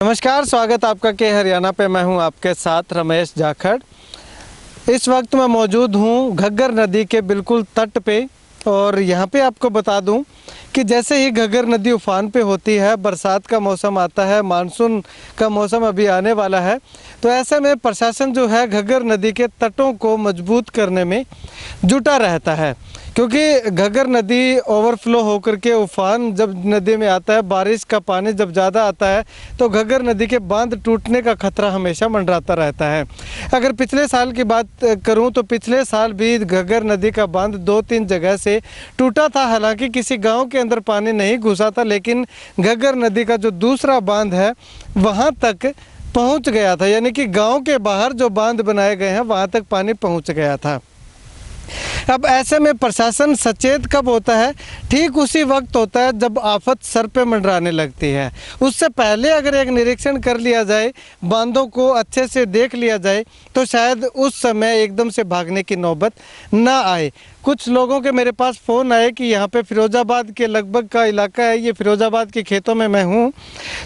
नमस्कार, स्वागत आपका के हरियाणा पे। मैं हूं आपके साथ रमेश जाखड़। इस वक्त मैं मौजूद हूं घग्गर नदी के बिल्कुल तट पे और यहां पे आपको बता दूं कि जैसे ही घग्गर नदी उफान पे होती है, बरसात का मौसम आता है, मानसून का मौसम अभी आने वाला है, तो ऐसे में प्रशासन जो है घग्गर नदी के तटों को मजबूत करने में जुटा रहता है। क्योंकि घग्गर नदी ओवरफ्लो होकर के उफान जब नदी में आता है, बारिश का पानी जब ज़्यादा आता है तो घग्गर नदी के बांध टूटने का खतरा हमेशा मंडराता रहता है। अगर पिछले साल की बात करूं तो पिछले साल भी घग्गर नदी का बांध 2-3 जगह से टूटा था। हालांकि किसी गांव के अंदर पानी नहीं घुसा था, लेकिन घग्गर नदी का जो दूसरा बांध है वहां तक पहुंच गया था। यानी कि गांव के बाहर जो बांध बनाए गए हैं वहां तक पानी पहुंच गया था। अब ऐसे में प्रशासन सचेत कब होता है? ठीक उसी वक्त होता है जब आफत सर पे मंडराने लगती है। उससे पहले अगर एक निरीक्षण कर लिया जाए, बांधों को अच्छे से देख लिया जाए, तो शायद उस समय एकदम से भागने की नौबत ना आए। कुछ लोगों के मेरे पास फ़ोन आए कि यहाँ पे फिरोज़ाबाद के लगभग का इलाका है, ये फिरोज़ाबाद के खेतों में मैं हूँ।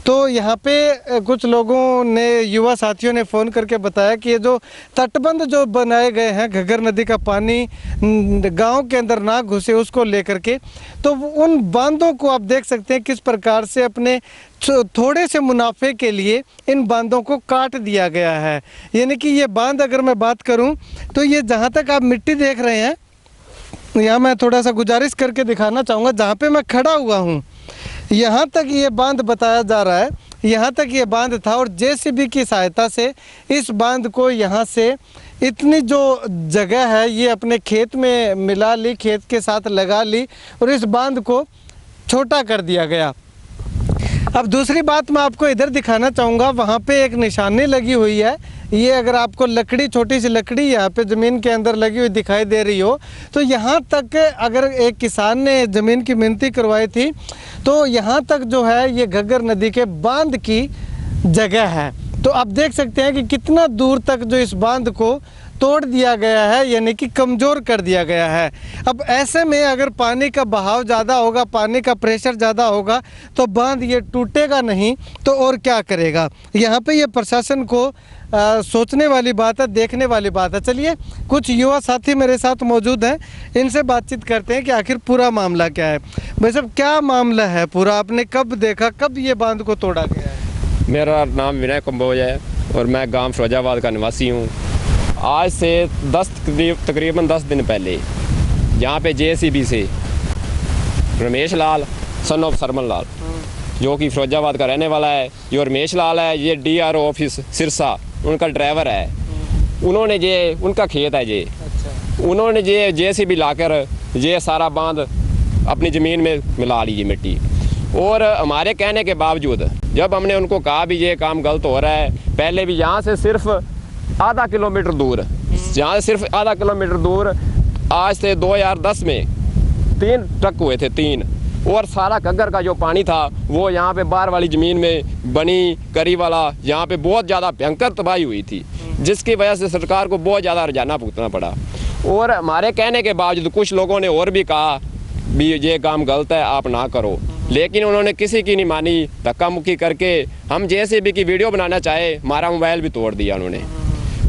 तो यहाँ पे कुछ लोगों ने, युवा साथियों ने फ़ोन करके बताया कि ये जो तटबंध जो बनाए गए हैं, घग्गर नदी का पानी गांव के अंदर ना घुसे उसको लेकर के, तो उन बांधों को आप देख सकते हैं किस प्रकार से अपने थोड़े से मुनाफे के लिए इन बांधों को काट दिया गया है। यानी कि ये बांध, अगर मैं बात करूं तो ये जहां तक आप मिट्टी देख रहे हैं, यहाँ मैं थोड़ा सा गुजारिश करके दिखाना चाहूँगा, जहाँ पे मैं खड़ा हुआ हूँ यहाँ तक ये बांध बताया जा रहा है, यहाँ तक ये बांध था और जेसीबी की सहायता से इस बांध को यहाँ से इतनी जो जगह है ये अपने खेत में मिला ली, खेत के साथ लगा ली और इस बांध को छोटा कर दिया गया। अब दूसरी बात मैं आपको इधर दिखाना चाहूँगा, वहाँ पे एक निशानी लगी हुई है। ये अगर आपको लकड़ी, छोटी सी लकड़ी यहाँ पे ज़मीन के अंदर लगी हुई दिखाई दे रही हो, तो यहाँ तक अगर एक किसान ने ज़मीन की मिन्ती करवाई थी तो यहाँ तक जो है ये घग्गर नदी के बांध की जगह है। तो आप देख सकते हैं कि कितना दूर तक जो इस बांध को तोड़ दिया गया है, यानी कि कमज़ोर कर दिया गया है। अब ऐसे में अगर पानी का बहाव ज़्यादा होगा, पानी का प्रेशर ज़्यादा होगा, तो बांध ये टूटेगा नहीं तो और क्या करेगा। यहाँ पे ये प्रशासन को सोचने वाली बात है, देखने वाली बात है। चलिए, कुछ युवा साथी मेरे साथ मौजूद हैं, इनसे बातचीत करते हैं कि आखिर पूरा मामला क्या है। भाई साहब, क्या मामला है पूरा? आपने कब देखा, कब ये बांध को तोड़ा गया है? मेरा नाम विनय कंबोज है और मैं गांव फिरोजाबाद का निवासी हूं। आज से तकरीबन 10 दिन पहले यहाँ पे जेसीबी से रमेश लाल सन ऑफ सरमन लाल, जो कि फिरोजाबाद का रहने वाला है, जो रमेश लाल है ये DRO ऑफिस सिरसा उनका ड्राइवर है। उन्होंने ये, उनका खेत है ये, उन्होंने ये जेसीबी लाकर ये सारा बांध अपनी ज़मीन में मिला ली मिट्टी। और हमारे कहने के बावजूद जब हमने उनको कहा भी ये काम गलत हो रहा है, पहले भी यहाँ से सिर्फ आधा किलोमीटर दूर, यहाँ से सिर्फ आधा किलोमीटर दूर आज से 2010 में 3 ट्रक हुए थे, 3, और सारा घग्गर का जो पानी था वो यहाँ पे बाहर वाली ज़मीन में बनी करी वाला, यहाँ पे बहुत ज़्यादा भयंकर तबाही हुई थी, जिसकी वजह से सरकार को बहुत ज़्यादा रुझाना भुगतना पड़ा। और हमारे कहने के बावजूद कुछ लोगों ने और भी कहा भी ये काम गलत है, आप ना करो, लेकिन उन्होंने किसी की नहीं मानी। धक्का मुक्की करके हम जेसीबी की वीडियो बनाना चाहे, हमारा मोबाइल भी तोड़ दिया उन्होंने।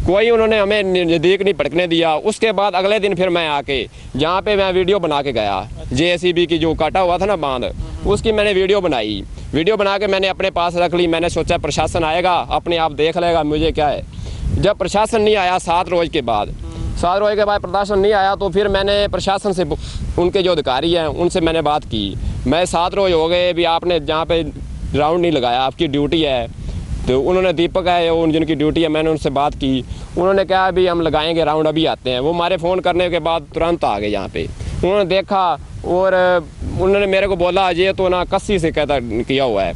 कोई उन्होंने हमें नज़दीक नहीं पटकने दिया। उसके बाद अगले दिन फिर मैं आके जहाँ पे मैं वीडियो बना के गया, जेसीबी की जो काटा हुआ था ना बांध, उसकी मैंने वीडियो बनाई। वीडियो बना के मैंने अपने पास रख ली। मैंने सोचा प्रशासन आएगा, अपने आप देख लेगा मुझे क्या है। जब प्रशासन नहीं आया 7 रोज़ के बाद, 7 रोज़ के बाद प्रशासन नहीं आया, तो फिर मैंने प्रशासन से, उनके जो अधिकारी हैं उनसे मैंने बात की। मैं 7 रोज़ हो गए भी आपने जहाँ पे राउंड नहीं लगाया, आपकी ड्यूटी है। तो उन्होंने, दीपक है उन जिनकी ड्यूटी है, मैंने उनसे बात की। उन्होंने कहा अभी हम लगाएंगे राउंड, अभी आते हैं। वो हमारे फ़ोन करने के बाद तुरंत आ गए यहाँ पे। उन्होंने देखा और उन्होंने मेरे को बोला ये तो ना कस्सी से कहता किया हुआ है।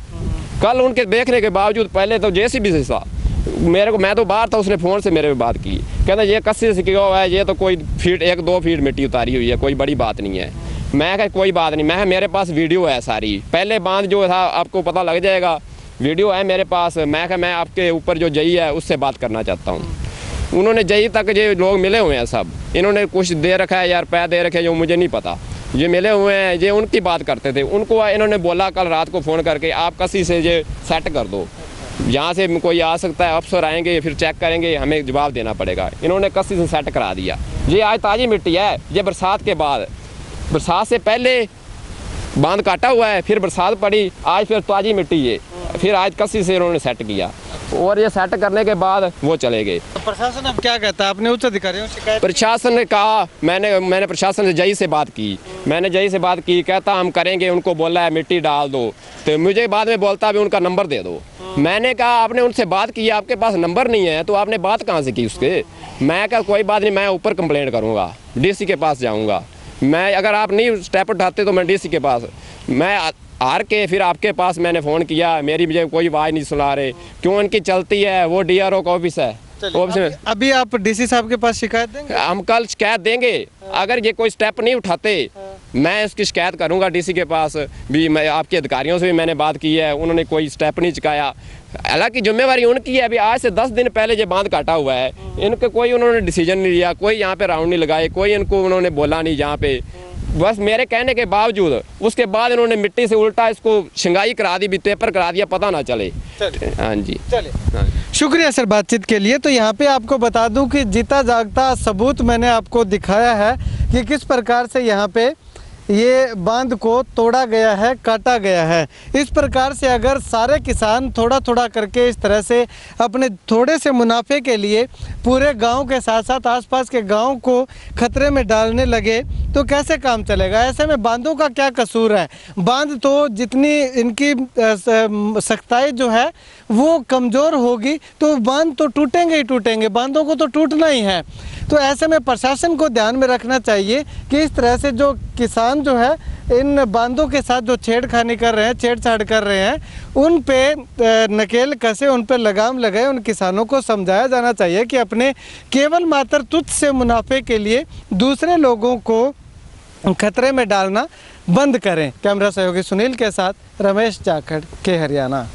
कल उनके देखने के बावजूद, पहले तो जेसीबी से था मेरे को, मैं तो बाहर था, उसने फ़ोन से मेरे पे बात की, कहता ये कस्सी से किया हुआ है, ये तो कोई फीट 1-2 फीट मिट्टी उतारी हुई है, कोई बड़ी बात नहीं है। मैं कहा कोई बात नहीं, मैं मेरे पास वीडियो है सारी, पहले बांध जो था आपको पता लग जाएगा, वीडियो है मेरे पास। मैं कहा मैं आपके ऊपर जो जई है उससे बात करना चाहता हूँ। उन्होंने जई तक ये लोग मिले हुए हैं सब, इन्होंने कुछ दे रखा है यार, पैसे दे रखे हैं जो मुझे नहीं पता, ये मिले हुए हैं, ये उनकी बात करते थे। उनको इन्होंने बोला कल रात को फ़ोन करके आप कसी से ये सेट कर दो। यहाँ से कोई आ सकता है, अफसर आएंगे फिर चेक करेंगे, हमें जवाब देना पड़ेगा। इन्होंने कस्सी से सेट करा दिया। ये आज ताज़ी मिट्टी है, ये बरसात के बाद, बरसात से पहले बांध काटा हुआ है, फिर बरसात पड़ी, आज फिर ताज़ी मिट्टी है, फिर आज कस्सी से इन्होंने सेट किया और ये सेट करने के बाद वो चले गए। तो प्रशासन अब क्या कहता है? आपने उच्च अधिकारियों से शिकायत? प्रशासन ने कहा, मैंने प्रशासन से जई से बात की, कहता हम करेंगे, उनको बोला है मिट्टी डाल दो, तो मुझे बाद में बोलता अभी उनका नंबर दे दो। मैंने कहा आपने उनसे बात की, आपके पास नंबर नहीं है तो आपने बात कहाँ से की उसके? मैं कहा कोई बात नहीं, मैं ऊपर कंप्लेंट करूँगा, डीसी के पास जाऊँगा। मैं अगर आप नहीं स्टेप उठाते तो मैं डीसी के पास, मैं हार के फिर आपके पास मैंने फ़ोन किया, मेरी मुझे कोई आवाज़ नहीं सुना रहे, क्यों उनकी चलती है, वो DRO का ऑफिस है। ऑफिस में अभी आप डीसी साहब के पास शिकायत देंगे? हम कल शिकायत देंगे, अगर ये कोई स्टेप नहीं उठाते मैं इसकी शिकायत करूंगा डीसी के पास भी। मैं आपके अधिकारियों से भी मैंने बात की है, उन्होंने कोई स्टेप नहीं चुकाया। हालांकि जिम्मेवारी उनकी है, अभी आज से 10 दिन पहले ये बांध काटा हुआ है, इनके कोई उन्होंने डिसीजन नहीं लिया, कोई यहाँ पे राउंड नहीं लगाए, कोई इनको उन्होंने बोला नहीं यहाँ पे, बस मेरे कहने के बावजूद उसके बाद इन्होंने मिट्टी से उल्टा इसको शिंगाई करा दी, भी पेपर करा दिया, पता ना चले। हाँ जी, चलिए शुक्रिया सर बातचीत के लिए। तो यहाँ पे आपको बता दूं कि जीता जागता सबूत मैंने आपको दिखाया है कि किस प्रकार से यहाँ पे ये बांध को तोड़ा गया है, काटा गया है। इस प्रकार से अगर सारे किसान थोड़ा थोड़ा करके इस तरह से अपने थोड़े से मुनाफे के लिए पूरे गांव के साथ साथ आसपास के गांव को खतरे में डालने लगे तो कैसे काम चलेगा? ऐसे में बांधों का क्या कसूर है? बांध तो जितनी इनकी सख्ताई जो है वो कमज़ोर होगी तो बांध तो टूटेंगे ही टूटेंगे, बांधों को तो टूटना ही है। तो ऐसे में प्रशासन को ध्यान में रखना चाहिए कि इस तरह से जो किसान जो है इन बांधों के साथ जो छेड़खानी कर रहे हैं, छेड़छाड़ कर रहे हैं, उन पे नकेल कसे, उन पे लगाम लगाए। उन किसानों को समझाया जाना चाहिए कि अपने केवल मात्र तुच्छ से मुनाफे के लिए दूसरे लोगों को खतरे में डालना बंद करें। कैमरा सहयोगी सुनील के साथ रमेश जाखड़ के हरियाणा।